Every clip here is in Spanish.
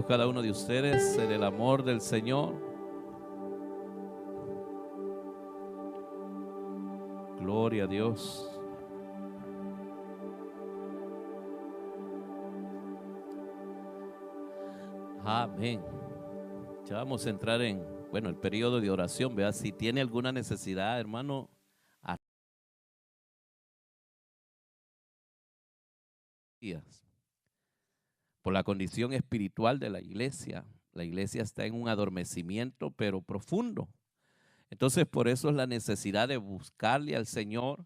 Cada uno de ustedes en el amor del Señor. Gloria a Dios. Amén. Ya vamos a entrar en, el periodo de oración. Vea, si tiene alguna necesidad, hermano, por la condición espiritual de la iglesia está en un adormecimiento, pero profundo. Entonces, por eso es la necesidad de buscarle al Señor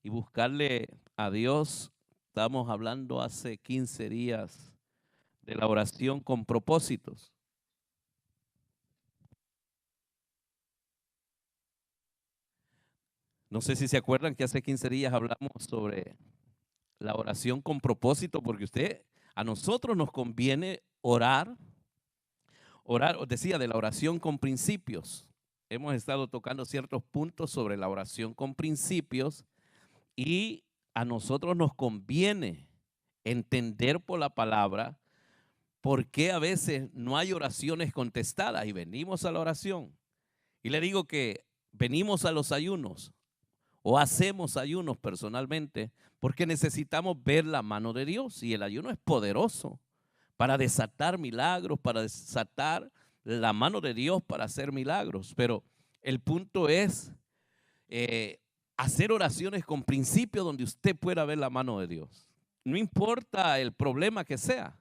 y buscarle a Dios. Estamos hablando hace 15 días de la oración con propósitos. No sé si se acuerdan que hace 15 días hablamos sobre la oración con propósito, porque a nosotros nos conviene orar, os decía, de la oración con principios. Hemos estado tocando ciertos puntos sobre la oración con principios y a nosotros nos conviene entender por la palabra por qué a veces no hay oraciones contestadas y venimos a la oración. Y le digo que venimos a los ayunos o hacemos ayunos personalmente porque necesitamos ver la mano de Dios, y el ayuno es poderoso para desatar milagros, para desatar la mano de Dios para hacer milagros. Pero el punto es hacer oraciones con principio donde usted pueda ver la mano de Dios. No importa el problema que sea.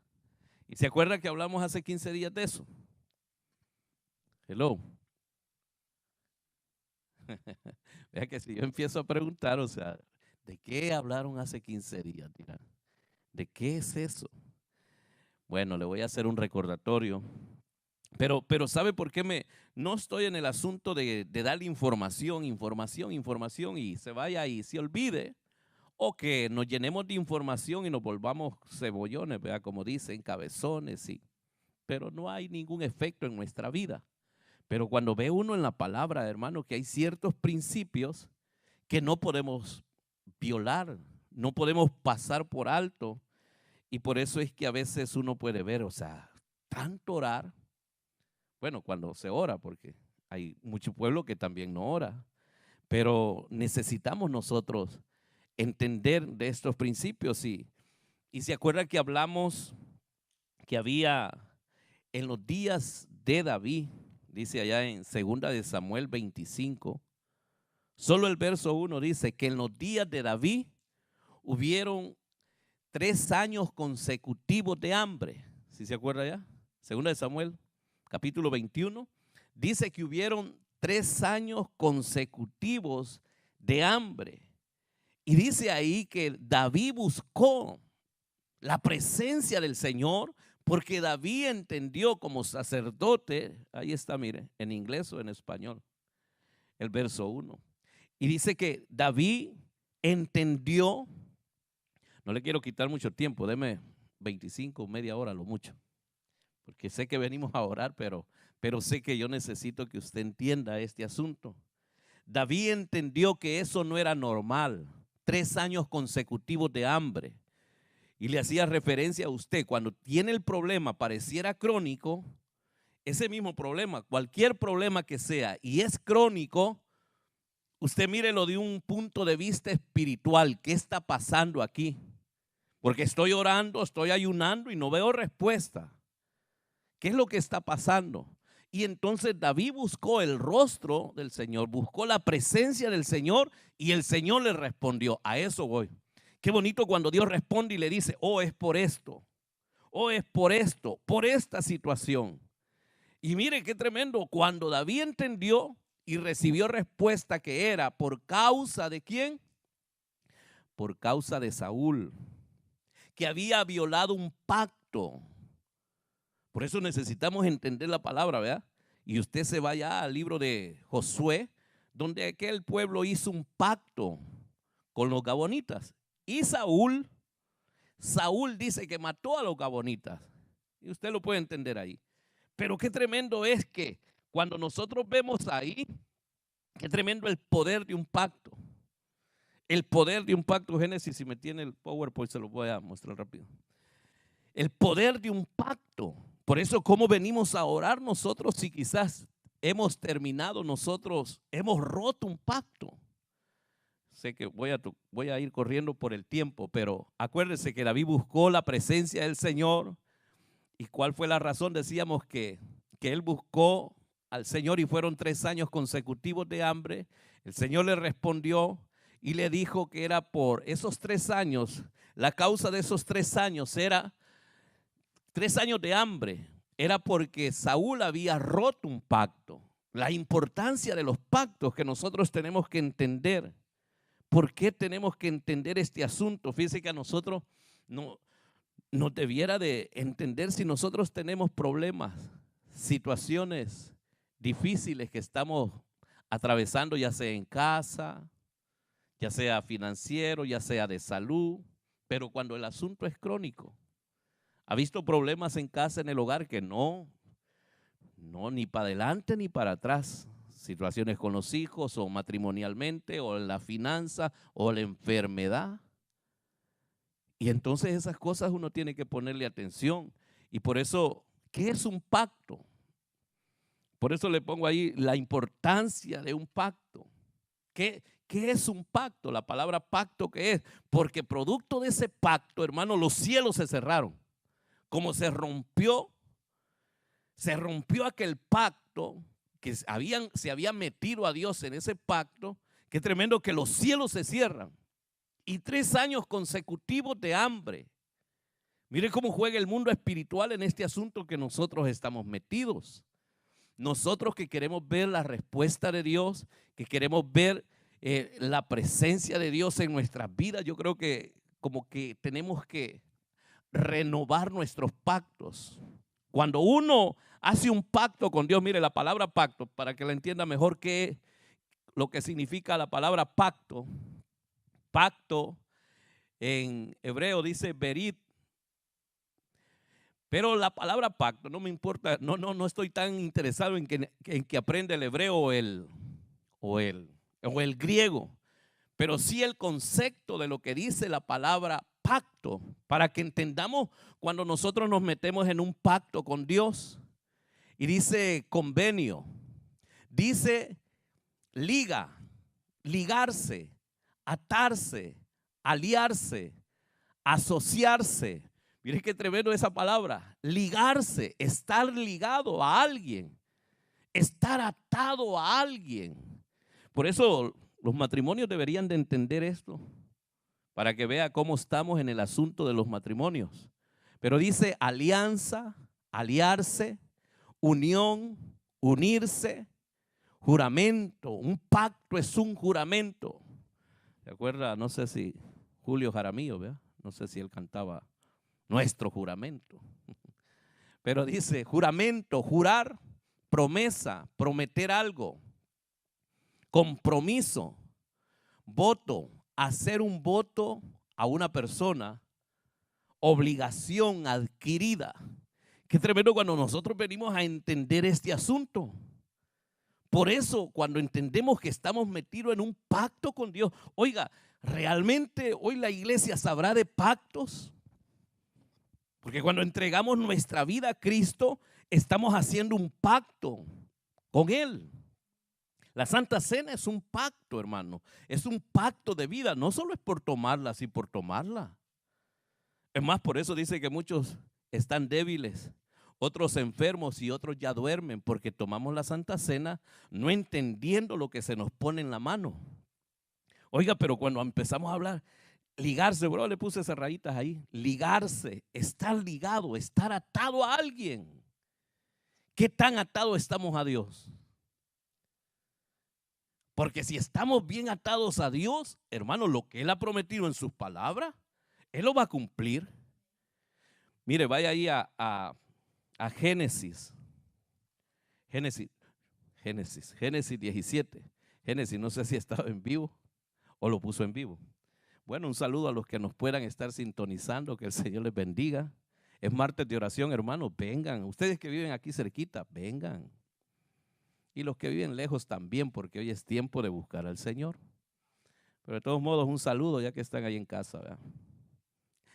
¿Y se acuerda que hablamos hace 15 días de eso? Hello. Vea que si yo empiezo a preguntar, o sea, ¿de qué hablaron hace 15 días? Mira, ¿de qué es eso? Bueno, le voy a hacer un recordatorio. Pero ¿sabe por qué no estoy en el asunto de darle información y se vaya y se olvide? O que nos llenemos de información y nos volvamos cebollones, ¿verdad? Como dicen, cabezones, sí. Pero no hay ningún efecto en nuestra vida. Pero cuando ve uno en la palabra, hermano, que hay ciertos principios que no podemos violar, no podemos pasar por alto. Y por eso es que a veces uno puede ver, o sea, tanto orar, bueno, cuando se ora, porque hay mucho pueblo que también no ora, pero necesitamos nosotros entender de estos principios. Y se acuerda que hablamos que había en los días de David, dice allá en 2 de Samuel 25, solo el verso 1 dice que en los días de David hubieron 3 años consecutivos de hambre. ¿Sí se acuerda ya? 2 de Samuel, capítulo 21, dice que hubieron 3 años consecutivos de hambre. Y dice ahí que David buscó la presencia del Señor porque David entendió como sacerdote, ahí está, mire, en inglés o en español, el verso 1. Y dice que David entendió, no le quiero quitar mucho tiempo, deme 25, media hora lo mucho, porque sé que venimos a orar, pero sé que yo necesito que usted entienda este asunto. David entendió que eso no era normal, 3 años consecutivos de hambre. Y le hacía referencia a usted, cuando tiene el problema, pareciera crónico, ese mismo problema, cualquier problema que sea, y es crónico, usted mírelo de un punto de vista espiritual. ¿Qué está pasando aquí? Porque estoy orando, estoy ayunando y no veo respuesta. ¿Qué es lo que está pasando? Y entonces David buscó el rostro del Señor, buscó la presencia del Señor y el Señor le respondió. A eso voy. Qué bonito cuando Dios responde y le dice, oh, es por esto, oh, es por esto, por esta situación. Y mire qué tremendo, cuando David entendió y recibió respuesta que era por causa de ¿quién? Por causa de Saúl, que había violado un pacto. Por eso necesitamos entender la palabra, ¿verdad? Y usted se vaya al libro de Josué, donde aquel pueblo hizo un pacto con los gabonitas. Y Saúl dice que mató a los gabonitas. Y usted lo puede entender ahí. Pero qué tremendo es que cuando nosotros vemos ahí, qué tremendo el poder de un pacto. El poder de un pacto. Génesis, si me tiene el PowerPoint, se lo voy a mostrar rápido. El poder de un pacto. Por eso, ¿cómo venimos a orar nosotros si quizás hemos terminado nosotros, hemos roto un pacto? Sé que voy a ir corriendo por el tiempo, pero acuérdense que David buscó la presencia del Señor. ¿Y cuál fue la razón? Decíamos que él buscó al Señor y fueron 3 años consecutivos de hambre. El Señor le respondió y le dijo que era por esos 3 años, la causa de esos 3 años era 3 años de hambre. Era porque Saúl había roto un pacto. La importancia de los pactos que nosotros tenemos que entender. ¿Por qué tenemos que entender este asunto? Fíjense que a nosotros no nos debiera de entender si nosotros tenemos problemas, situaciones difíciles que estamos atravesando, ya sea en casa, ya sea financiero, ya sea de salud, pero cuando el asunto es crónico. ¿Ha visto problemas en casa, en el hogar que no, ni para adelante ni para atrás? Situaciones con los hijos o matrimonialmente o en la finanza o la enfermedad. Y entonces esas cosas uno tiene que ponerle atención. Y por eso, ¿qué es un pacto? Por eso le pongo ahí la importancia de un pacto. ¿Qué es un pacto? La palabra pacto, ¿qué es? Porque producto de ese pacto, hermano, los cielos se cerraron. Como se rompió aquel pacto, que se había metido a Dios en ese pacto, qué tremendo que los cielos se cierran. Y 3 años consecutivos de hambre. Mire cómo juega el mundo espiritual en este asunto que nosotros estamos metidos. Nosotros que queremos ver la respuesta de Dios, que queremos ver la presencia de Dios en nuestras vidas, yo creo que como que tenemos que renovar nuestros pactos. Cuando uno hace un pacto con Dios, mire la palabra pacto, para que la entienda mejor qué lo que significa la palabra pacto. Pacto en hebreo dice berit, pero la palabra pacto no me importa, no estoy tan interesado en que aprenda el hebreo o el griego, pero sí el concepto de lo que dice la palabra pacto, para que entendamos cuando nosotros nos metemos en un pacto con Dios. Y dice convenio, dice ligarse, atarse, aliarse, asociarse. Miren qué tremendo esa palabra. Ligarse, estar ligado a alguien, estar atado a alguien. Por eso los matrimonios deberían de entender esto, para que vea cómo estamos en el asunto de los matrimonios. Pero dice alianza, aliarse, unión, unirse, juramento. Un pacto es un juramento. ¿Se acuerda? No sé si Julio Jaramillo, ¿verdad? No sé si él cantaba nuestro juramento. Pero dice juramento, jurar, promesa, prometer algo, compromiso, voto, hacer un voto a una persona, obligación adquirida. Qué tremendo cuando nosotros venimos a entender este asunto. Por eso, cuando entendemos que estamos metidos en un pacto con Dios, oiga, ¿realmente hoy la iglesia sabrá de pactos? Porque cuando entregamos nuestra vida a Cristo, estamos haciendo un pacto con Él. La Santa Cena es un pacto, hermano. Es un pacto de vida. No solo es por tomarla, sino por tomarla. Es más, por eso dice que muchos están débiles, otros enfermos y otros ya duermen, porque tomamos la Santa Cena no entendiendo lo que se nos pone en la mano. Oiga, pero cuando empezamos a hablar, ligarse, bro, le puse esas rayitas ahí. Ligarse, estar ligado, estar atado a alguien. ¿Qué tan atados estamos a Dios? Porque si estamos bien atados a Dios, hermano, lo que Él ha prometido en sus palabras, Él lo va a cumplir. Mire, vaya ahí a Génesis. Génesis 17. Génesis, no sé si estaba en vivo o lo puso en vivo. Bueno, un saludo a los que nos puedan estar sintonizando, que el Señor les bendiga. Es martes de oración, hermanos, vengan. Ustedes que viven aquí cerquita, vengan. Y los que viven lejos también, porque hoy es tiempo de buscar al Señor. Pero de todos modos, un saludo ya que están ahí en casa, ¿verdad?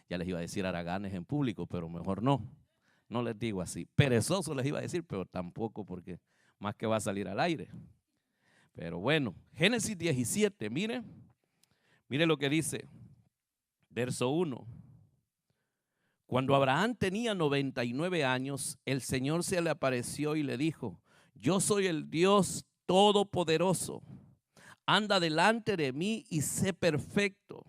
Ya les iba a decir haraganes en público, pero mejor no no les digo así. Perezoso les iba a decir, pero tampoco porque más que va a salir al aire. Pero bueno, Génesis 17, mire lo que dice, verso 1. Cuando Abraham tenía 99 años, el Señor se le apareció y le dijo: yo soy el Dios Todopoderoso. Anda delante de mí y sé perfecto.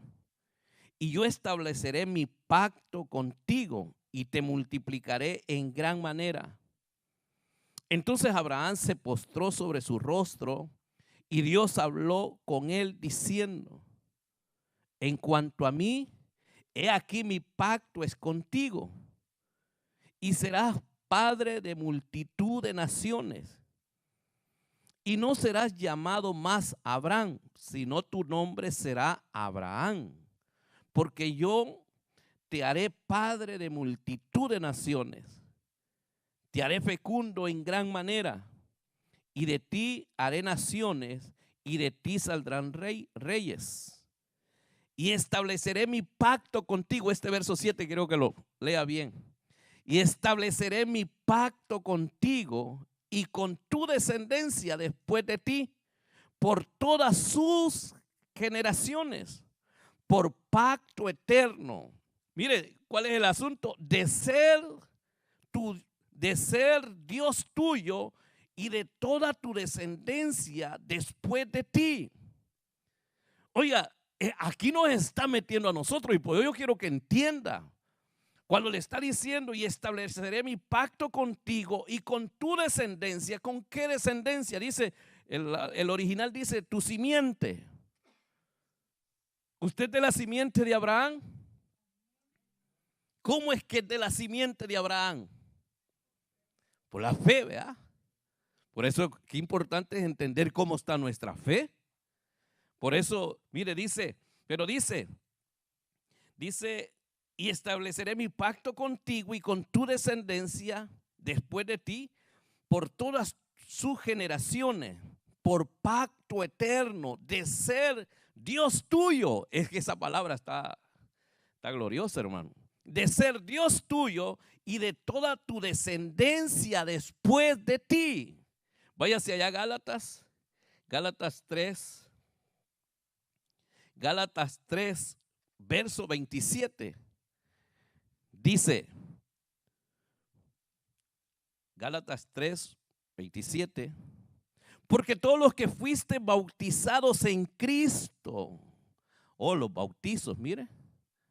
Y yo estableceré mi pacto contigo y te multiplicaré en gran manera. Entonces Abraham se postró sobre su rostro y Dios habló con él diciendo: en cuanto a mí, he aquí mi pacto es contigo y serás padre de multitud de naciones. Y no serás llamado más Abraham, sino tu nombre será Abraham, porque yo te haré padre de multitud de naciones. Te haré fecundo en gran manera, y de ti haré naciones, y de ti saldrán reyes. Y estableceré mi pacto contigo. Este verso 7 quiero que lo lea bien. Y estableceré mi pacto contigo y con tu descendencia después de ti, por todas sus generaciones, por pacto eterno. Mire, ¿cuál es el asunto? De ser Dios tuyo y de toda tu descendencia después de ti. Oiga, aquí nos está metiendo a nosotros, y por ello yo quiero que entienda. Cuando le está diciendo: y estableceré mi pacto contigo y con tu descendencia. ¿Con qué descendencia? Dice, el original dice tu simiente. ¿Usted es de la simiente de Abraham? ¿Cómo es que es de la simiente de Abraham? Por la fe, ¿verdad? Por eso qué importante es entender cómo está nuestra fe. Por eso, mire, dice, y estableceré mi pacto contigo y con tu descendencia después de ti por todas sus generaciones, por pacto eterno de ser Dios tuyo. Es que esa palabra está gloriosa, hermano. De ser Dios tuyo y de toda tu descendencia después de ti. Váyase allá, Gálatas 3, verso 27. Dice, Gálatas 3, 27, porque todos los que fuiste bautizados en Cristo, los bautizos, mire,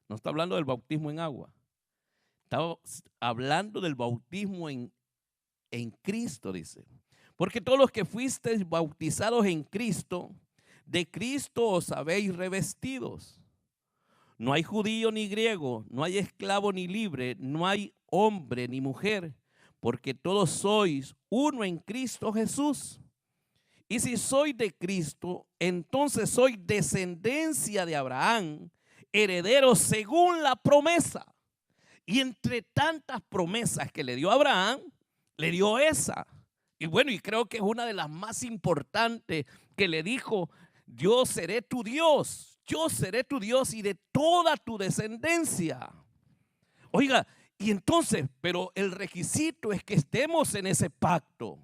no está hablando del bautismo en agua, está hablando del bautismo en Cristo, dice. Porque todos los que fuisteis bautizados en Cristo, de Cristo os habéis revestidos. No hay judío ni griego, no hay esclavo ni libre, no hay hombre ni mujer, porque todos sois uno en Cristo Jesús. Y si soy de Cristo, entonces soy descendencia de Abraham, heredero según la promesa. Y entre tantas promesas que le dio Abraham, le dio esa. Y bueno, y creo que es una de las más importantes que le dijo: yo seré tu Dios y de toda tu descendencia. Oiga, y entonces, pero el requisito es que estemos en ese pacto.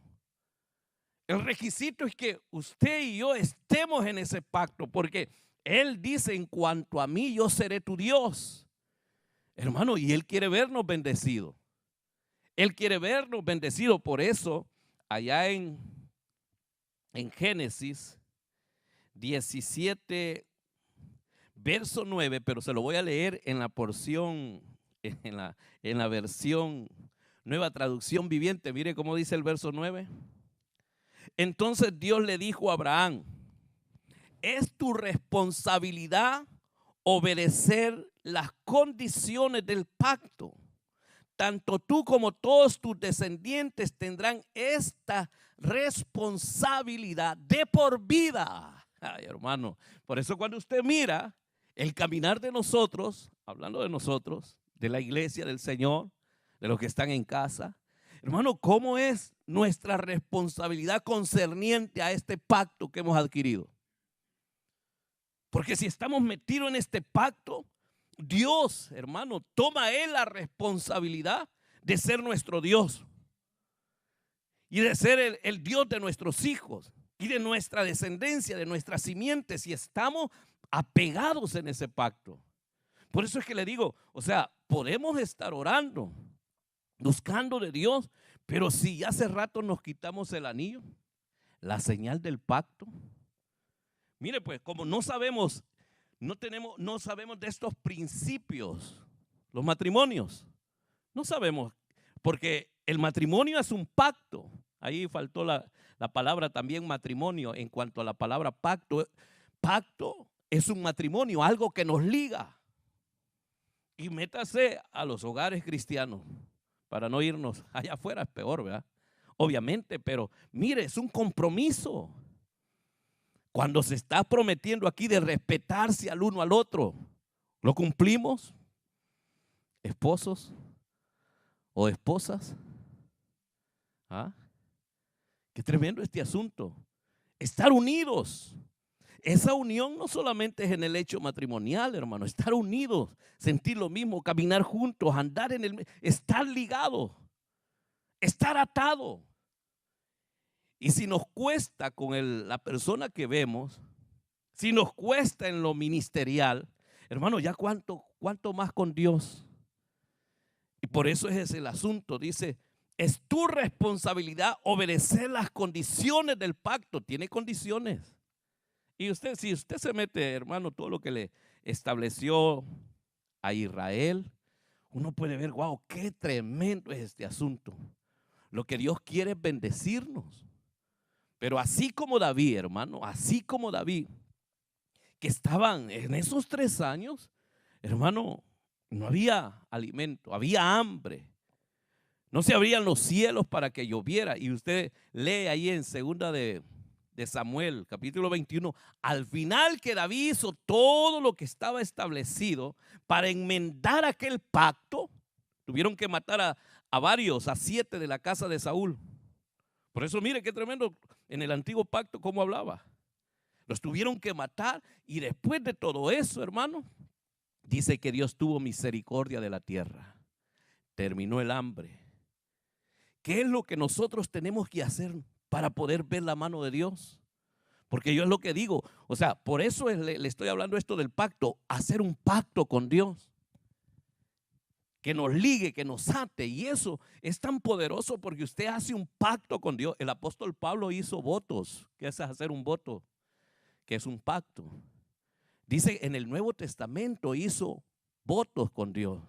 El requisito es que usted y yo estemos en ese pacto, porque Él dice: en cuanto a mí, yo seré tu Dios. Hermano, y Él quiere vernos bendecidos. Él quiere vernos bendecidos. Por eso, allá en Génesis 17, verso 9, pero se lo voy a leer en la porción, en la versión Nueva Traducción Viviente. Mire cómo dice el verso 9. Entonces Dios le dijo a Abraham: es tu responsabilidad obedecer las condiciones del pacto. Tanto tú como todos tus descendientes tendrán esta responsabilidad de por vida. Ay, hermano, por eso cuando usted mira el caminar de nosotros, hablando de nosotros, de la iglesia del Señor, de los que están en casa, hermano, ¿cómo es nuestra responsabilidad concerniente a este pacto que hemos adquirido? Porque si estamos metidos en este pacto, Dios, hermano, toma Él la responsabilidad de ser nuestro Dios y de ser el Dios de nuestros hijos y de nuestra descendencia, de nuestras simientes, y estamos apegados en ese pacto. Por eso es que le digo, o sea, podemos estar orando, buscando de Dios, pero si hace rato nos quitamos el anillo, la señal del pacto. Mire, pues, como no sabemos, no sabemos de estos principios, los matrimonios, no sabemos, porque el matrimonio es un pacto. Ahí faltó la palabra también matrimonio en cuanto a la palabra pacto. Pacto es un matrimonio, algo que nos liga. Y métase a los hogares cristianos para no irnos allá afuera, es peor, ¿verdad? Obviamente, pero mire, es un compromiso. Cuando se está prometiendo aquí de respetarse al uno al otro, ¿lo cumplimos? ¿Esposos o esposas? ¿Ah? Qué tremendo este asunto. Estar unidos. Esa unión no solamente es en el hecho matrimonial, hermano. Estar unidos, sentir lo mismo, caminar juntos, andar estar ligados, estar atado. Y si nos cuesta con la persona que vemos, si nos cuesta en lo ministerial, hermano, ya cuánto más con Dios. Y por eso es el asunto. Dice, es tu responsabilidad obedecer las condiciones del pacto. Tiene condiciones. Y si usted se mete, hermano, todo lo que le estableció a Israel, uno puede ver, wow, qué tremendo es este asunto. Lo que Dios quiere es bendecirnos. Pero así como David, hermano, así como David, que estaban en esos 3 años, hermano, no había alimento, había hambre. No se abrían los cielos para que lloviera. Y usted lee ahí en segunda de Samuel, capítulo 21, al final que David hizo todo lo que estaba establecido para enmendar aquel pacto, tuvieron que matar a varios, a 7 de la casa de Saúl. Por eso mire qué tremendo en el antiguo pacto cómo hablaba. Los tuvieron que matar y después de todo eso, hermano, dice que Dios tuvo misericordia de la tierra. Terminó el hambre. ¿Qué es lo que nosotros tenemos que hacer para poder ver la mano de Dios? Porque yo es lo que digo, o sea, por eso le estoy hablando esto del pacto, hacer un pacto con Dios, que nos ligue, que nos ate, y eso es tan poderoso porque usted hace un pacto con Dios. El apóstol Pablo hizo votos. ¿Qué es hacer un voto? Que es un pacto. Dice en el Nuevo Testamento hizo votos con Dios,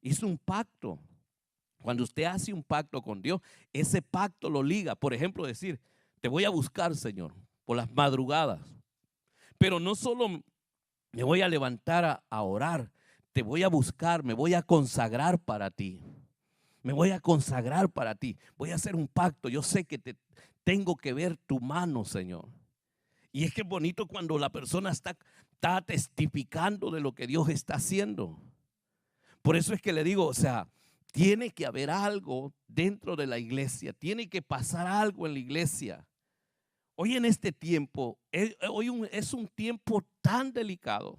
hizo un pacto. Cuando usted hace un pacto con Dios, ese pacto lo liga. Por ejemplo, decir, te voy a buscar, Señor, por las madrugadas. Pero no solo me voy a levantar a orar, te voy a buscar, me voy a consagrar para ti. Me voy a consagrar para ti. Voy a hacer un pacto. Yo sé que tengo que ver tu mano, Señor. Y es que es bonito cuando la persona está testificando de lo que Dios está haciendo. Por eso es que le digo, o sea, tiene que haber algo dentro de la iglesia, tiene que pasar algo en la iglesia. Hoy en este tiempo, es un tiempo tan delicado.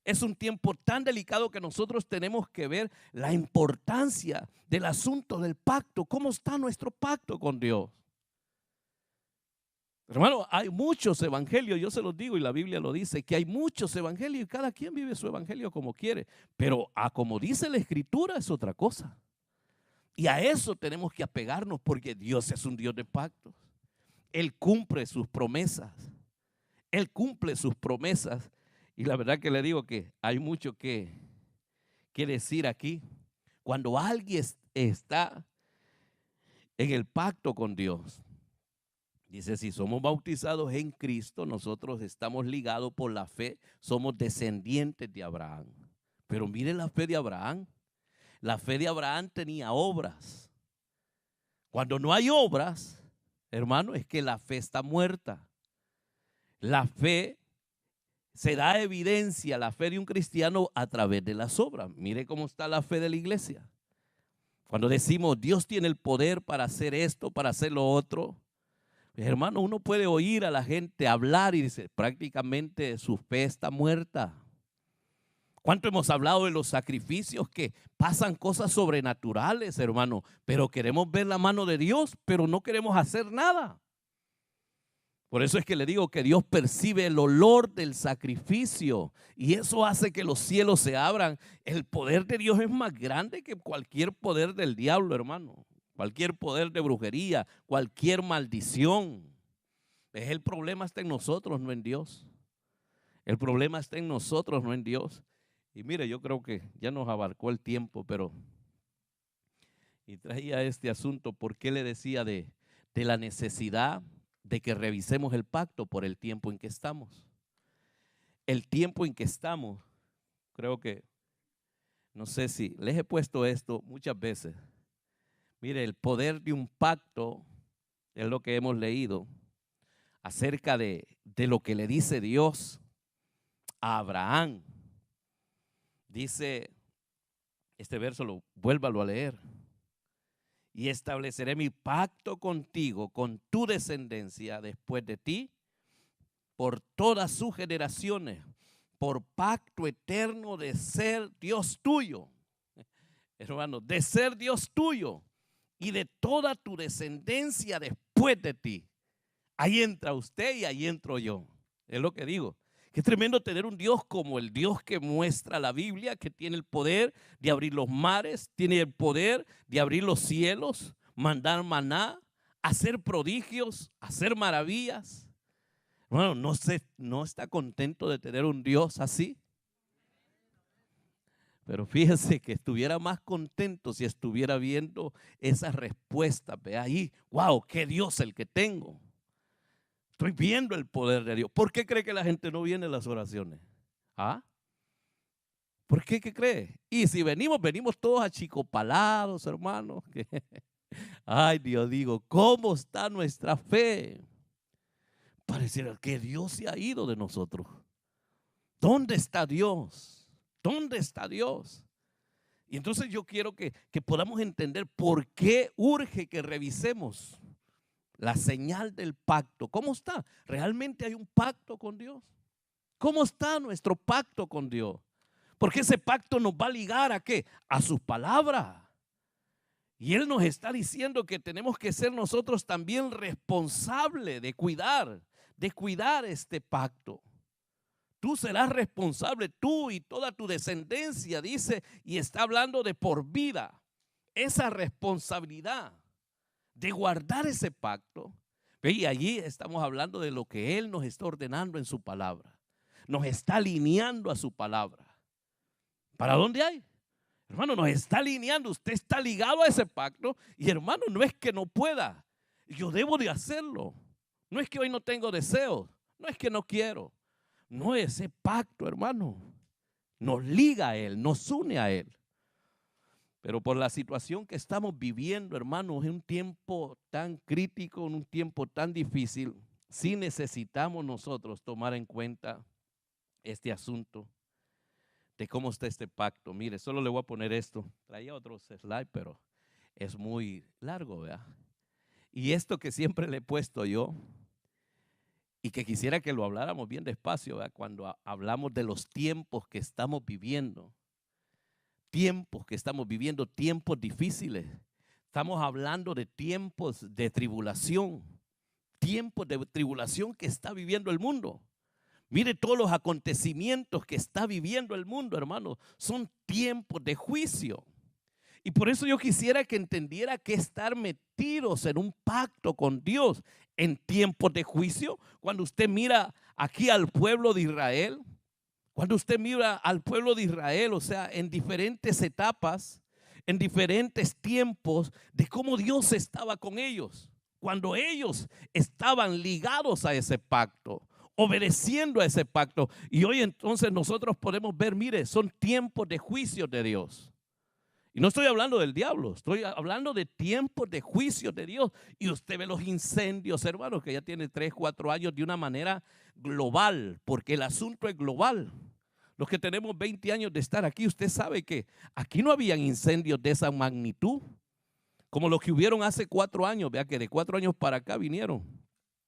Es un tiempo tan delicado que nosotros tenemos que ver la importancia del asunto del pacto. ¿Cómo está nuestro pacto con Dios? Hermano, hay muchos evangelios, yo se los digo y la Biblia lo dice, que hay muchos evangelios y cada quien vive su evangelio como quiere. Pero como dice la Escritura es otra cosa. Y a eso tenemos que apegarnos porque Dios es un Dios de pactos. Él cumple sus promesas. Él cumple sus promesas. Y la verdad que le digo que hay mucho que decir aquí. Cuando alguien está en el pacto con Dios, dice, si somos bautizados en Cristo, nosotros estamos ligados por la fe, somos descendientes de Abraham. Pero mire la fe de Abraham. La fe de Abraham tenía obras. Cuando no hay obras, hermano, es que la fe está muerta. La fe se da evidencia, la fe de un cristiano a través de las obras. Mire cómo está la fe de la iglesia. Cuando decimos Dios tiene el poder para hacer esto, para hacer lo otro, hermano, uno puede oír a la gente hablar y dice, prácticamente su fe está muerta. ¿Cuánto hemos hablado de los sacrificios que pasan cosas sobrenaturales, hermano? Pero queremos ver la mano de Dios, pero no queremos hacer nada. Por eso es que le digo que Dios percibe el olor del sacrificio y eso hace que los cielos se abran. El poder de Dios es más grande que cualquier poder del diablo, hermano. Cualquier poder de brujería, cualquier maldición. El problema está en nosotros, no en Dios. El problema está en nosotros, no en Dios. Y mire, yo creo que ya nos abarcó el tiempo, pero y traía este asunto, ¿por qué le decía de la necesidad de que revisemos el pacto por el tiempo en que estamos? El tiempo en que estamos, creo que, no sé si les he puesto esto muchas veces. Mire, el poder de un pacto es lo que hemos leído acerca de lo que le dice Dios a Abraham. Dice, este verso, vuélvalo a leer. Y estableceré mi pacto contigo, con tu descendencia después de ti, por todas sus generaciones, por pacto eterno de ser Dios tuyo. Hermano, de ser Dios tuyo y de toda tu descendencia después de ti. Ahí entra usted y ahí entro yo. Es lo que digo. Qué tremendo tener un Dios como el Dios que muestra la Biblia, que tiene el poder de abrir los mares, tiene el poder de abrir los cielos, mandar maná, hacer prodigios, hacer maravillas. Bueno, no está contento de tener un Dios así. Pero fíjese que estuviera más contento si estuviera viendo esas respuestas. Ve ahí, wow, qué Dios el que tengo. Estoy viendo el poder de Dios. ¿Por qué cree que la gente no viene a las oraciones? ¿Ah? ¿Por qué? ¿Qué cree? Y si venimos todos achicopalados, hermanos. Ay, Dios, digo, ¿cómo está nuestra fe? Pareciera que Dios se ha ido de nosotros. ¿Dónde está Dios? ¿Dónde está Dios? Y entonces yo quiero que podamos entender por qué urge que revisemos la señal del pacto. ¿Cómo está? ¿Realmente hay un pacto con Dios? ¿Cómo está nuestro pacto con Dios? Porque ese pacto nos va a ligar ¿a qué? A sus palabras. Y Él nos está diciendo que tenemos que ser nosotros también responsables de cuidar este pacto. Tú serás responsable, tú y toda tu descendencia, dice, y está hablando de por vida. Esa responsabilidad de guardar ese pacto. Y allí estamos hablando de lo que Él nos está ordenando en su palabra. Nos está alineando a su palabra. ¿Para dónde hay? Hermano, nos está alineando. Usted está ligado a ese pacto. Y hermano, no es que no pueda. Yo debo de hacerlo. No es que hoy no tengo deseos. No es que no quiero. No, ese pacto, hermano, nos liga a Él, nos une a Él. Pero por la situación que estamos viviendo, hermanos, en un tiempo tan crítico, en un tiempo tan difícil, sí necesitamos nosotros tomar en cuenta este asunto de cómo está este pacto. Mire, solo le voy a poner esto. Traía otros slides, pero es muy largo, ¿verdad? Y esto que siempre le he puesto yo, y que quisiera que lo habláramos bien despacio, ¿verdad? Cuando hablamos de los tiempos que estamos viviendo. Tiempos que estamos viviendo, tiempos difíciles. Estamos hablando de tiempos de tribulación que está viviendo el mundo. Mire todos los acontecimientos que está viviendo el mundo, hermano. Son tiempos de juicio. Y por eso yo quisiera que entendiera que estar metidos en un pacto con Dios en tiempos de juicio, cuando usted mira aquí al pueblo de Israel, o sea, en diferentes etapas, en diferentes tiempos de cómo Dios estaba con ellos, cuando ellos estaban ligados a ese pacto, obedeciendo a ese pacto. Y hoy entonces nosotros podemos ver, mire, son tiempos de juicio de Dios. Y no estoy hablando del diablo, estoy hablando de tiempos de juicio de Dios. Y usted ve los incendios, hermanos, que ya tiene 3, 4 años de una manera global, porque el asunto es global. Los que tenemos 20 años de estar aquí, usted sabe que aquí no habían incendios de esa magnitud, como los que hubieron hace 4 años, vea que de 4 años para acá vinieron.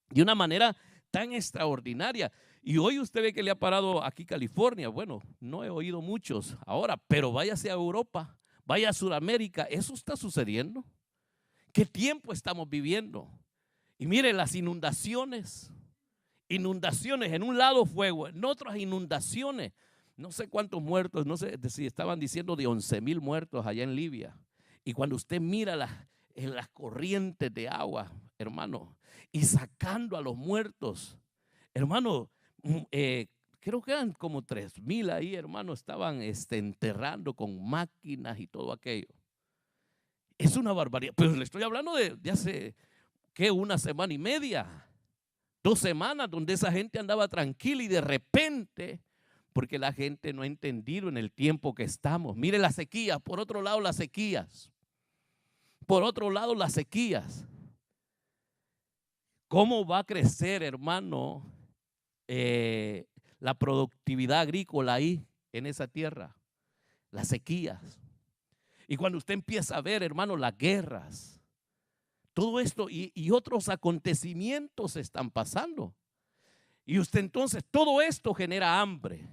De una manera tan extraordinaria. Y hoy usted ve que le ha parado aquí California. Bueno, no he oído muchos ahora, pero váyase a Europa, vaya a Sudamérica. Eso está sucediendo. ¿Qué tiempo estamos viviendo? Y mire las inundaciones. Inundaciones, en un lado fuego, en otras inundaciones. No sé cuántos muertos, no sé si estaban diciendo de 11,000 muertos allá en Libia. Y cuando usted mira en las corrientes de agua, hermano, y sacando a los muertos, hermano, creo que eran como 3,000 ahí, hermano, estaban enterrando con máquinas y todo aquello. Es una barbaridad, pero le estoy hablando de hace, ¿qué? 1,5 semanas, 2 semanas, donde esa gente andaba tranquila y de repente, porque la gente no ha entendido en el tiempo que estamos. Mire las sequías, por otro lado las sequías. Por otro lado las sequías. ¿Cómo va a crecer, hermano, la productividad agrícola ahí en esa tierra? Las sequías. Y cuando usted empieza a ver, hermano, las guerras, todo esto y otros acontecimientos están pasando. Y usted entonces, todo esto genera hambre.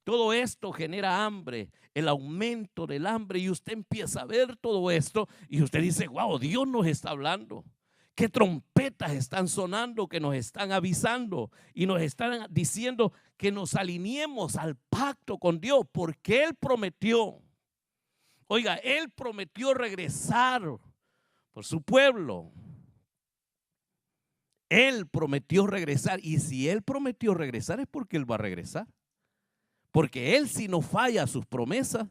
Todo esto genera hambre, el aumento del hambre. Y usted empieza a ver todo esto y usted dice, wow, Dios nos está hablando. ¿Qué trompetas están sonando que nos están avisando y nos están diciendo que nos alineemos al pacto con Dios? Porque Él prometió, oiga, Él prometió regresar por su pueblo. Él prometió regresar. Y si Él prometió regresar es porque Él va a regresar. Porque Él, si no falla a sus promesas,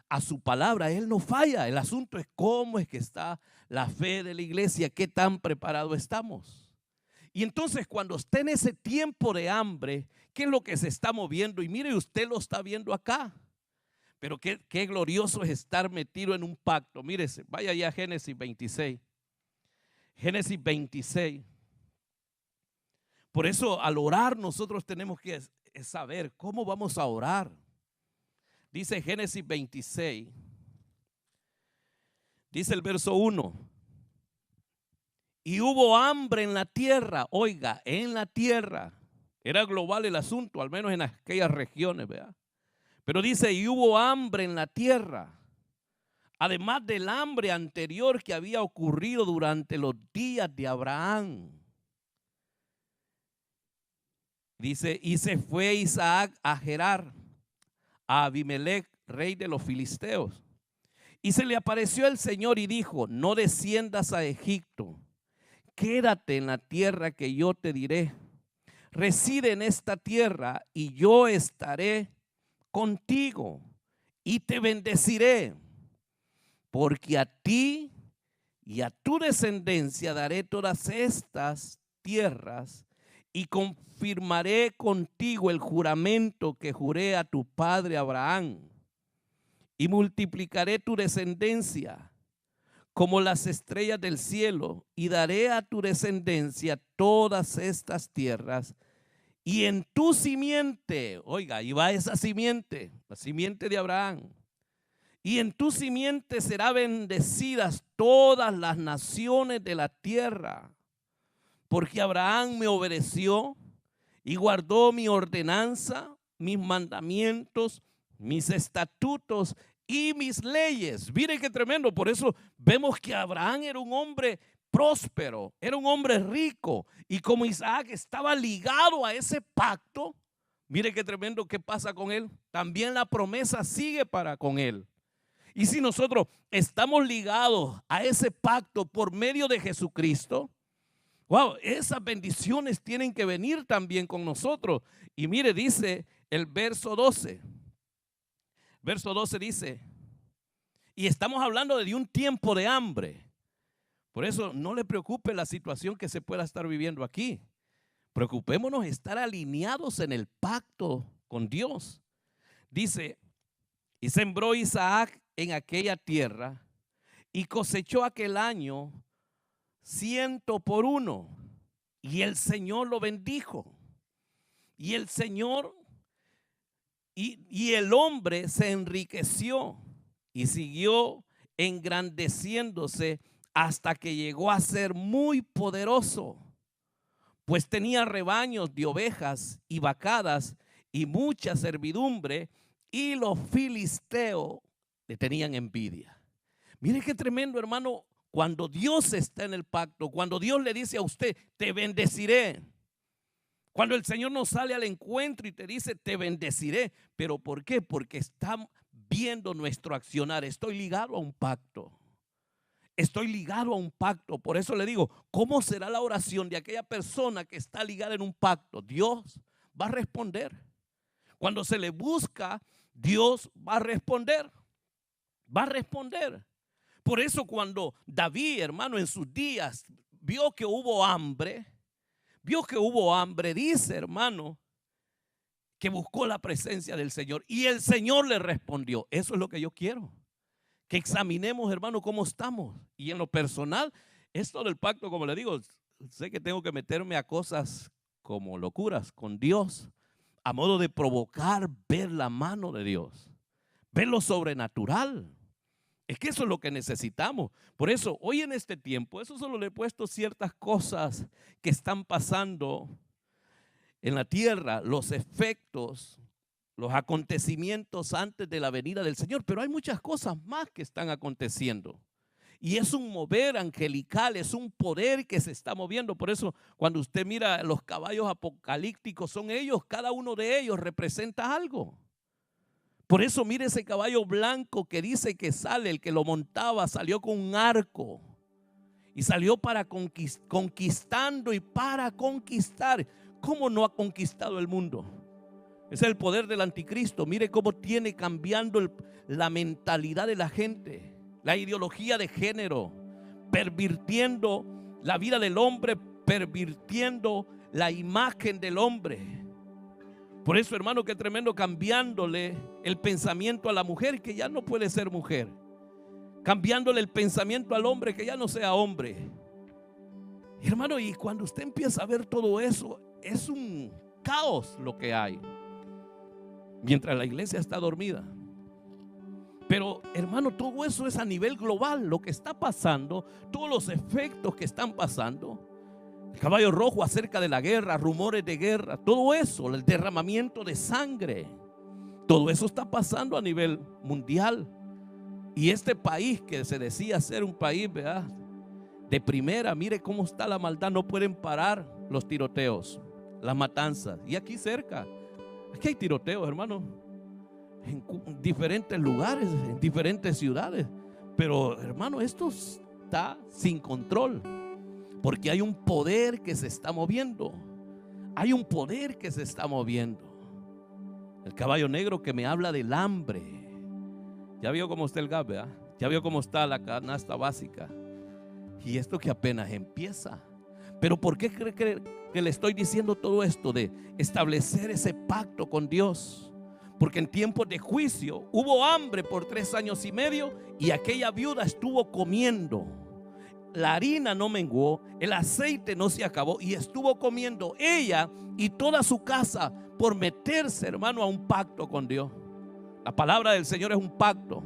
a su palabra, Él no falla. El asunto es cómo es que está la fe de la iglesia, qué tan preparados estamos. Y entonces cuando esté en ese tiempo de hambre, ¿qué es lo que se está moviendo? Y mire, usted lo está viendo acá. Pero qué glorioso es estar metido en un pacto. Mírese, vaya ya a Génesis 26. Génesis 26. Por eso al orar nosotros tenemos que saber cómo vamos a orar. Dice Génesis 26. Dice el verso 1. Y hubo hambre en la tierra. Oiga, en la tierra. Era global el asunto, al menos en aquellas regiones, ¿verdad? Pero dice, y hubo hambre en la tierra. Además del hambre anterior que había ocurrido durante los días de Abraham. Dice, y se fue Isaac a Gerar, a Abimelech, rey de los filisteos. Y se le apareció el Señor y dijo, no desciendas a Egipto, quédate en la tierra que yo te diré. Reside en esta tierra y yo estaré contigo y te bendeciré, porque a ti y a tu descendencia daré todas estas tierras y confirmaré contigo el juramento que juré a tu padre Abraham. Y multiplicaré tu descendencia como las estrellas del cielo, y daré a tu descendencia todas estas tierras. Y en tu simiente, oiga, y va esa simiente, la simiente de Abraham. Y en tu simiente serán bendecidas todas las naciones de la tierra. Porque Abraham me obedeció y guardó mi ordenanza, mis mandamientos, mis estatutos y mis leyes. Miren qué tremendo. Por eso vemos que Abraham era un hombre próspero, era un hombre rico. Y como Isaac estaba ligado a ese pacto, mire qué tremendo que pasa con él. También la promesa sigue para con él. Y si nosotros estamos ligados a ese pacto por medio de Jesucristo, wow, esas bendiciones tienen que venir también con nosotros. Y mire, dice el verso 12. Verso 12 dice, y estamos hablando de un tiempo de hambre. Por eso no le preocupe la situación que se pueda estar viviendo aquí. Preocupémonos estar alineados en el pacto con Dios. Dice, y sembró Isaac en aquella tierra y cosechó aquel año 100 por 1. Y el Señor lo bendijo. Y el Señor y el hombre se enriqueció y siguió engrandeciéndose hasta que llegó a ser muy poderoso. pues tenía rebaños de ovejas y vacadas y mucha servidumbre, y los filisteos le tenían envidia. Mire qué tremendo, hermano, cuando Dios está en el pacto, cuando Dios le dice a usted, te bendeciré. Cuando el Señor nos sale al encuentro y te dice, te bendeciré. ¿Pero por qué? Porque está viendo nuestro accionar. Estoy ligado a un pacto. Estoy ligado a un pacto. Por eso le digo, ¿cómo será la oración de aquella persona que está ligada en un pacto? Dios va a responder. Cuando se le busca, Dios va a responder. Va a responder. Por eso cuando David, hermano, en sus días vio que hubo hambre, dice, hermano, que buscó la presencia del Señor y el Señor le respondió. Eso es lo que yo quiero. Que examinemos, hermano, cómo estamos. Y en lo personal, esto del pacto, como le digo, sé que tengo que meterme a cosas como locuras con Dios, a modo de provocar ver la mano de Dios, ver lo sobrenatural. Es que eso es lo que necesitamos. Por eso, hoy en este tiempo, eso solo le he puesto ciertas cosas que están pasando en la tierra, los efectos, los acontecimientos antes de la venida del Señor. Pero hay muchas cosas más que están aconteciendo. Y es un mover angelical, es un poder que se está moviendo. Por eso, cuando usted mira los caballos apocalípticos, son ellos, cada uno de ellos representa algo. Por eso mire ese caballo blanco que dice que sale, el que lo montaba salió con un arco y salió para conquistando y para conquistar. ¿Cómo no ha conquistado el mundo? Es el poder del anticristo. Mire cómo tiene cambiando la mentalidad de la gente, la ideología de género, pervirtiendo la vida del hombre, pervirtiendo la imagen del hombre. Por eso, hermano, qué tremendo, cambiándole el pensamiento a la mujer, que ya no puede ser mujer. Cambiándole el pensamiento al hombre, que ya no sea hombre. Hermano, y cuando usted empieza a ver todo eso, es un caos lo que hay. Mientras la iglesia está dormida. Pero, hermano, todo eso es a nivel global. Lo que está pasando, todos los efectos que están pasando. El caballo rojo acerca de la guerra, rumores de guerra, todo eso, el derramamiento de sangre, todo eso está pasando a nivel mundial. Y este país que se decía ser un país, ¿verdad?, de primera, mire cómo está la maldad. No pueden parar los tiroteos, las matanzas. Y aquí cerca, aquí hay tiroteos, hermano, en diferentes lugares, en diferentes ciudades. Pero, hermano, esto está sin control. Porque hay un poder que se está moviendo. Hay un poder que se está moviendo. El caballo negro que me habla del hambre. Ya vio cómo está el gas, ¿verdad? Ya vio cómo está la canasta básica. Y esto que apenas empieza. Pero ¿por qué cree que le estoy diciendo todo esto de establecer ese pacto con Dios? Porque en tiempos de juicio hubo hambre por 3 años y medio y aquella viuda estuvo comiendo. La harina no menguó, el aceite no se acabó y estuvo comiendo ella y toda su casa por meterse, hermano, a un pacto con Dios. La palabra del Señor es un pacto.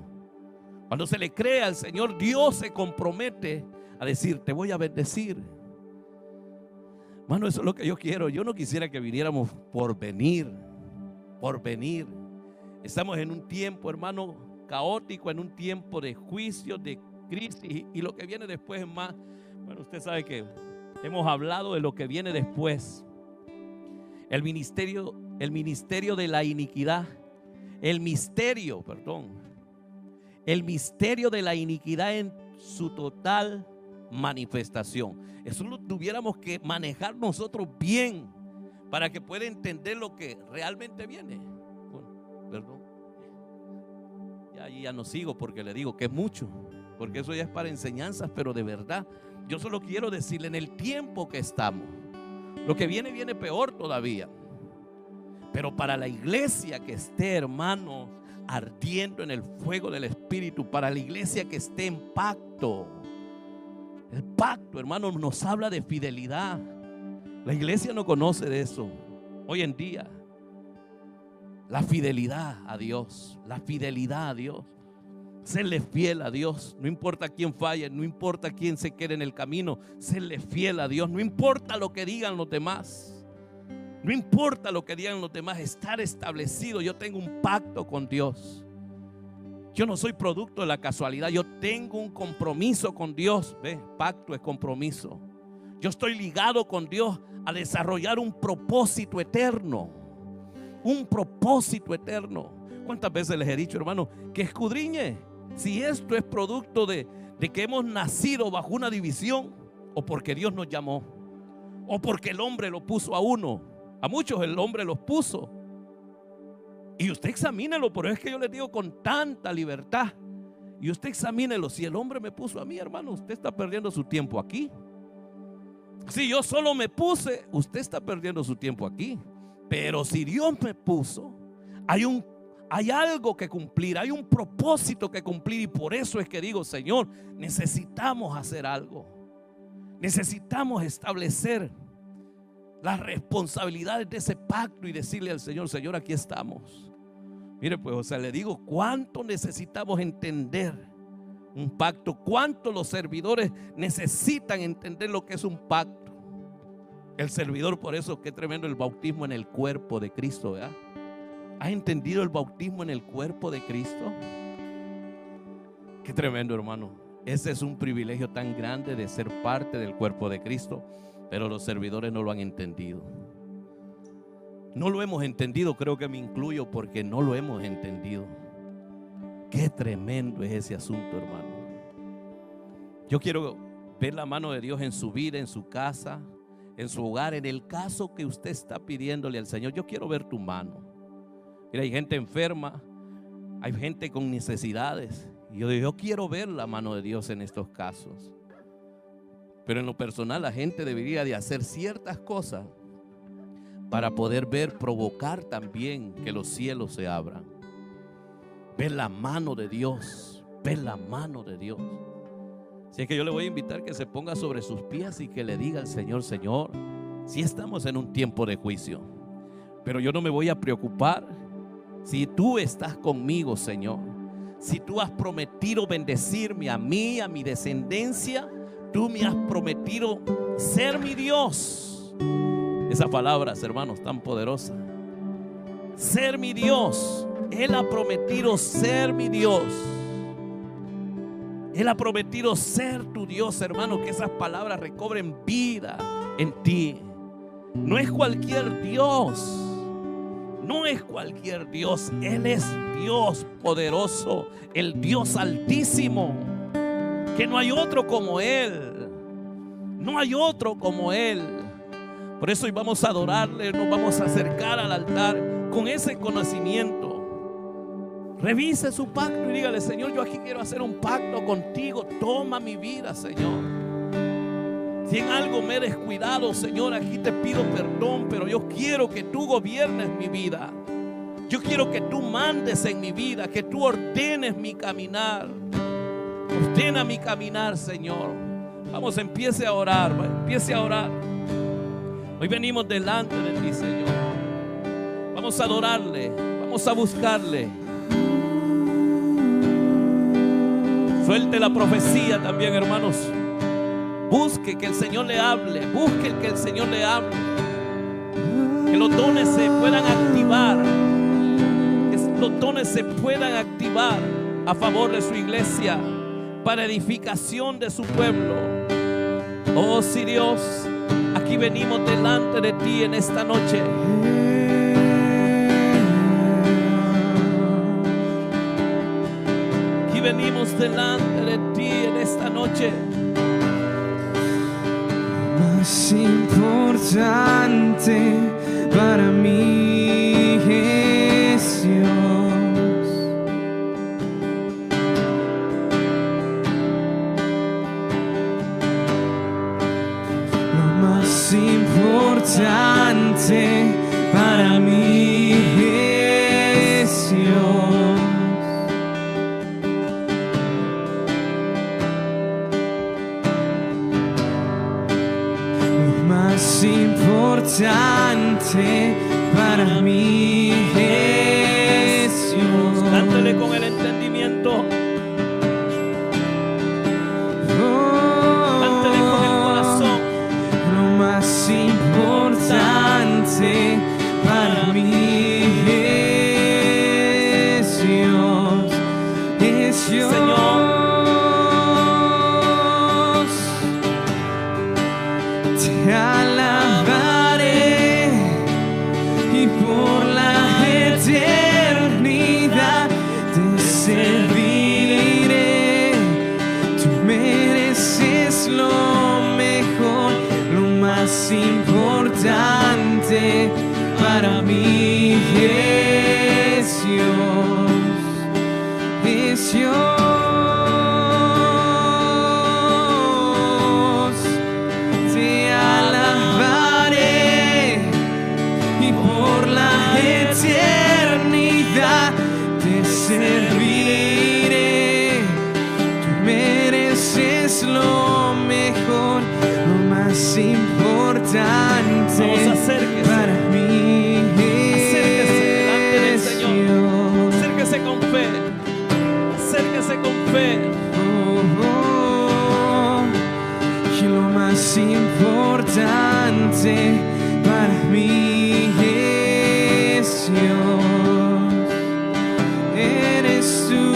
Cuando se le cree al Señor, Dios se compromete a decir, te voy a bendecir. Hermano, eso es lo que yo quiero. Yo no quisiera que viniéramos por venir, por venir. Estamos en un tiempo, hermano, caótico, en un tiempo de juicio, de crisis, y lo que viene después es más. Bueno, usted sabe que hemos hablado de lo que viene después. El ministerio de la iniquidad. El misterio de la iniquidad en su total manifestación. Eso lo tuviéramos que manejar nosotros bien para que pueda entender lo que realmente viene. Perdón. Ya no sigo porque le digo que es mucho. Porque eso ya es para enseñanzas, pero de verdad, yo solo quiero decirle en el tiempo que estamos, lo que viene, viene peor todavía. Pero para la iglesia que esté, hermano, ardiendo en el fuego del Espíritu, para la iglesia que esté en pacto, el pacto, hermano, nos habla de fidelidad. La iglesia no conoce de eso hoy en día. La fidelidad a Dios, la fidelidad a Dios. Serle fiel a Dios. No importa quién falle, no importa quién se quede en el camino. Serle fiel a Dios. No importa lo que digan los demás. No importa lo que digan los demás. Estar establecido. Yo tengo un pacto con Dios. Yo no soy producto de la casualidad. Yo tengo un compromiso con Dios. ¿Ve? Pacto es compromiso. Yo estoy ligado con Dios a desarrollar un propósito eterno. Un propósito eterno. ¿Cuántas veces les he dicho, hermano, que escudriñe si esto es producto de que hemos nacido bajo una división, o porque Dios nos llamó, o porque el hombre lo puso a uno? A muchos el hombre los puso. Y usted examínelo, pero es que yo les digo con tanta libertad. Y usted examínelo. Si el hombre me puso a mí, hermano, usted está perdiendo su tiempo aquí. Si yo solo me puse, usted está perdiendo su tiempo aquí. Pero si Dios me puso, hay algo que cumplir, hay un propósito que cumplir. Y por eso es que digo, Señor, necesitamos hacer algo. Necesitamos establecer las responsabilidades de ese pacto y decirle al Señor, Señor, aquí estamos. Mire, pues, o sea, le digo cuánto necesitamos entender un pacto, cuánto los servidores necesitan entender lo que es un pacto. El servidor, por eso, qué tremendo el bautismo en el cuerpo de Cristo, ¿verdad? ¿Has entendido el bautismo en el cuerpo de Cristo? Qué tremendo, hermano. Ese es un privilegio tan grande de ser parte del cuerpo de Cristo, pero los servidores no lo han entendido. No lo hemos entendido, creo que me incluyo porque no lo hemos entendido. Qué tremendo es ese asunto, hermano. Yo quiero ver la mano de Dios en su vida, en su casa, en su hogar, en el caso que usted está pidiéndole al Señor. Yo quiero ver tu mano. Mira, hay gente enferma, hay gente con necesidades. Y yo quiero ver la mano de Dios en estos casos. Pero en lo personal, la gente debería de hacer ciertas cosas para poder ver, provocar también que los cielos se abran. Ver la mano de Dios, ver la mano de Dios. Así es que yo le voy a invitar que se ponga sobre sus pies y que le diga al Señor, Señor, si estamos en un tiempo de juicio, pero yo no me voy a preocupar si tú estás conmigo, Señor. Si tú has prometido bendecirme a mí, a mi descendencia, tú me has prometido ser mi Dios. Esas palabras, hermanos, tan poderosas. Ser mi Dios. Él ha prometido ser mi Dios. Él ha prometido ser tu Dios, hermano. Que esas palabras recobren vida en ti. No es cualquier Dios. No es cualquier Dios. Él es Dios poderoso, el Dios altísimo, que no hay otro como Él. No hay otro como Él. Por eso hoy vamos a adorarle, nos vamos a acercar al altar con ese conocimiento. Revise su pacto y dígale, Señor, yo aquí quiero hacer un pacto contigo. Toma mi vida, Señor. Si en algo me he descuidado, Señor, aquí te pido perdón, pero yo quiero que tú gobiernes mi vida. Yo quiero que tú mandes en mi vida, que tú ordenes mi caminar. Ordena mi caminar, Señor. Vamos, empiece a orar, empiece a orar. Hoy venimos delante de ti, Señor. Vamos a adorarle, vamos a buscarle. Suelte la profecía también, hermanos. Busque que el Señor le hable. Busque que el Señor le hable. Que los dones se puedan activar. Que los dones se puedan activar a favor de su iglesia, para edificación de su pueblo. Oh, sí, Dios, aquí venimos delante de ti en esta noche. Aquí venimos delante de ti en esta noche. Más importante para mí es Dios. Lo más importante para mí es Dios. Más importante para mí es Dios. Cántale con el entendimiento. te alabaré y por la eternidad te serviré. Tú mereces lo mejor, lo más importante para mí es Dios, es Dios. Te alabaré y por la eternidad te serviré. Tú mereces lo mejor, lo más importante Vamos, acérquese. para mí. Acérquese delante del es Señor. Dios. Acérquese con fe. Acérquese con fe. Y lo más importante para mí es Dios, eres tú.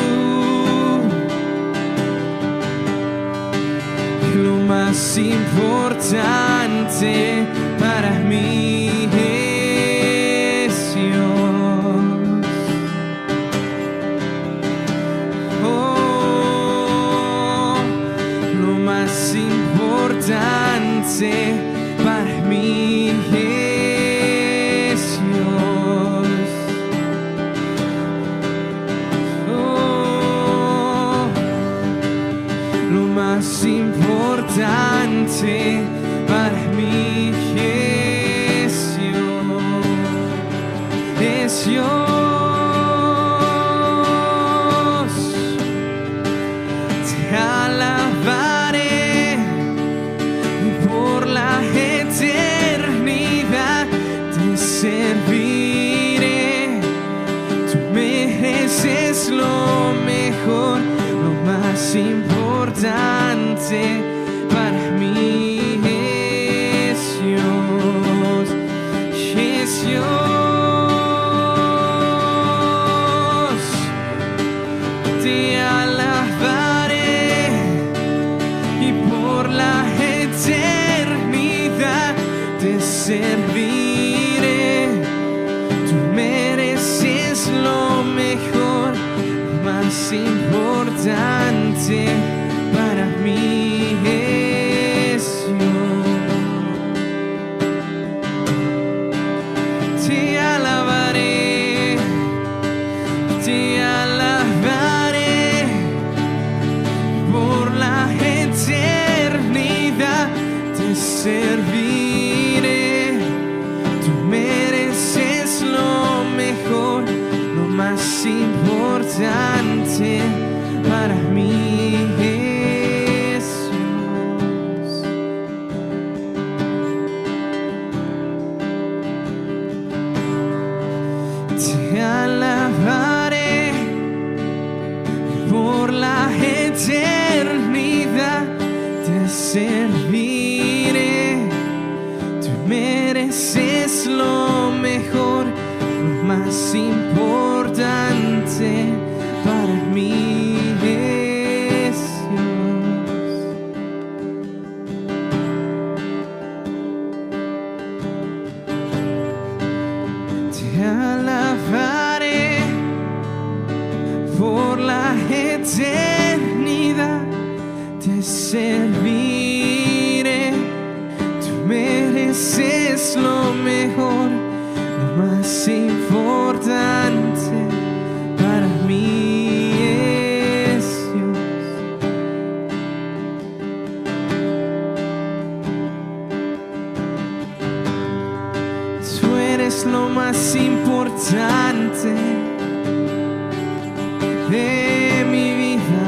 Y lo más importante para mí es Dios. Oh, lo más importante para mí es Dios. Oh, lo más importante para mí es Dios, es Dios. Te alabaré y por la eternidad te serviré. Tú mereces lo mejor, lo más importante para mí es Dios, es Dios. Te alabaré y por la eternidad te serviré. Tú mereces lo mejor, lo más importante para mí es Dios. Te alabaré, te alabaré por la eternidad te serviré. Tú mereces lo mejor, lo más importante para mí es Dios. Te alabaré por la eternidad te serviré. Tú mereces lo mejor, lo más importante para mí es Dios. Te alabaré por la eternidad te serviré. Tú mereces lo mejor, lo más importante para mí es Dios. Tú eres lo más importante de mi vida.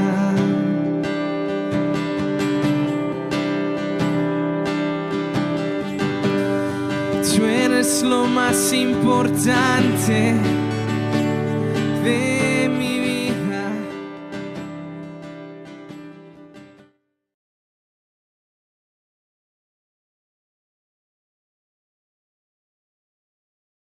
Tú eres lo más importante de